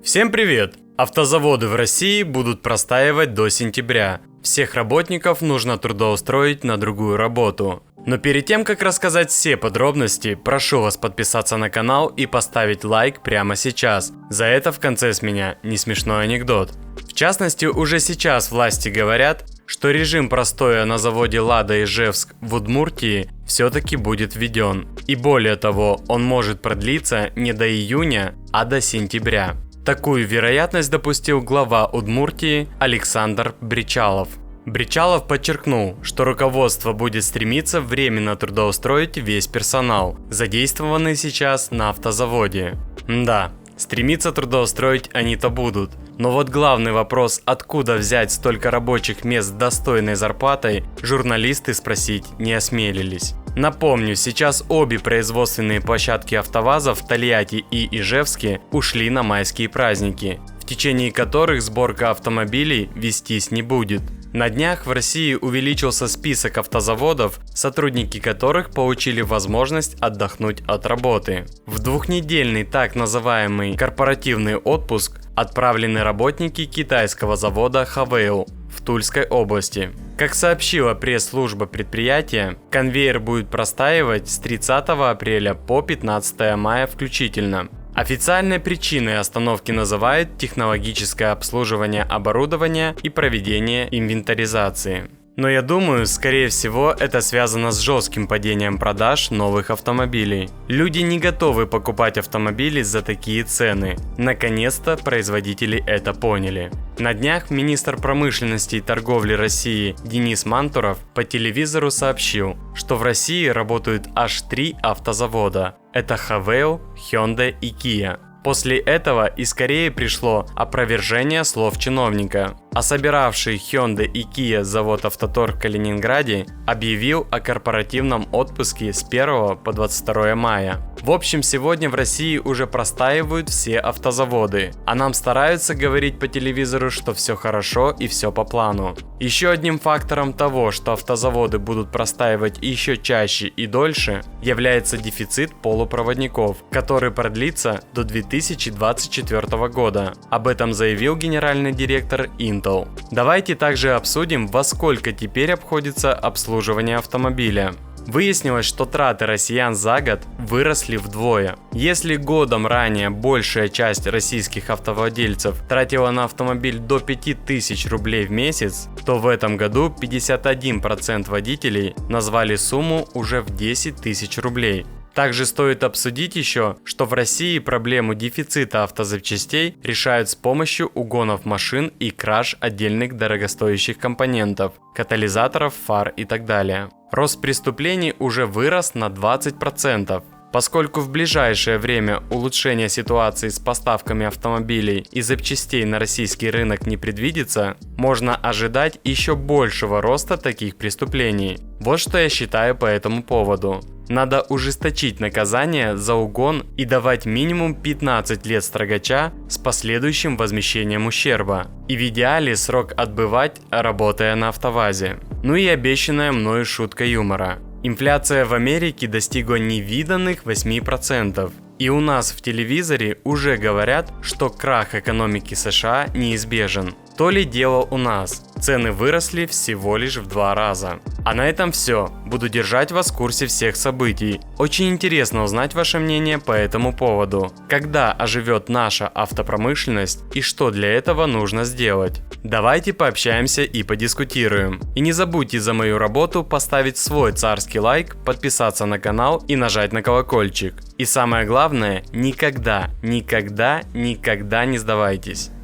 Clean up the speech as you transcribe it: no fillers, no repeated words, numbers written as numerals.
Всем привет! Автозаводы в России будут простаивать до сентября. Всех работников нужно трудоустроить на другую работу. Но перед тем, как рассказать все подробности, прошу вас подписаться на канал и поставить лайк прямо сейчас. За это в конце с меня не смешной анекдот. В частности, уже сейчас власти говорят, что режим простоя на заводе Лада Ижевск в Удмуртии все-таки будет введен. И более того, он может продлиться не до июня, а до сентября. Такую вероятность допустил глава Удмуртии Александр Бричалов. Бричалов подчеркнул, что руководство будет стремиться временно трудоустроить весь персонал, задействованный сейчас на автозаводе. Да, стремиться трудоустроить они-то будут. Но вот главный вопрос, откуда взять столько рабочих мест с достойной зарплатой, журналисты спросить не осмелились. Напомню, сейчас обе производственные площадки АвтоВАЗа в Тольятти и Ижевске ушли на майские праздники, в течение которых сборка автомобилей вестись не будет. На днях в России увеличился список автозаводов, сотрудники которых получили возможность отдохнуть от работы. В двухнедельный так называемый корпоративный отпуск отправлены работники китайского завода Haval в Тульской области. Как сообщила пресс-служба предприятия, конвейер будет простаивать с 30 апреля по 15 мая включительно. Официальной причиной остановки называют технологическое обслуживание оборудования и проведение инвентаризации. Но я думаю, скорее всего, это связано с жестким падением продаж новых автомобилей. Люди не готовы покупать автомобили за такие цены. Наконец-то производители это поняли. На днях министр промышленности и торговли России Денис Мантуров по телевизору сообщил, что в России работают аж 3 автозавода. Это Haval, Hyundai и Kia. После этого из Кореи пришло опровержение слов чиновника, а собиравший Hyundai и Kia завод Автоторг в Калининграде объявил о корпоративном отпуске с 1 по 22 мая. В общем, сегодня в России уже простаивают все автозаводы, а нам стараются говорить по телевизору, что все хорошо и все по плану. Еще одним фактором того, что автозаводы будут простаивать еще чаще и дольше, является дефицит полупроводников, который продлится до 2024 года. Об этом заявил генеральный директор Intel. Давайте также обсудим, во сколько теперь обходится обслуживание автомобиля. Выяснилось, что траты россиян за год выросли вдвое. Если годом ранее большая часть российских автовладельцев тратила на автомобиль до 5000 рублей в месяц, то в этом году 51% водителей назвали сумму уже в 10 тысяч рублей. Также стоит обсудить еще, что в России проблему дефицита автозапчастей решают с помощью угонов машин и краж отдельных дорогостоящих компонентов, катализаторов, фар и так далее. Рост преступлений уже вырос на 20%. Поскольку в ближайшее время улучшение ситуации с поставками автомобилей и запчастей на российский рынок не предвидится, можно ожидать еще большего роста таких преступлений. Вот что я считаю по этому поводу. Надо ужесточить наказание за угон и давать минимум 15 лет строгача с последующим возмещением ущерба. И в идеале срок отбывать, работая на АвтоВАЗе. Ну и обещанная мною шутка юмора. Инфляция в Америке достигла невиданных 8%. И у нас в телевизоре уже говорят, что крах экономики США неизбежен. То ли дело у нас. Цены выросли всего лишь в 2 раза. А на этом все. Буду держать вас в курсе всех событий. Очень интересно узнать ваше мнение по этому поводу. Когда оживет наша автопромышленность и что для этого нужно сделать? Давайте пообщаемся и подискутируем. И не забудьте за мою работу поставить свой царский лайк, подписаться на канал и нажать на колокольчик. И самое главное, никогда не сдавайтесь.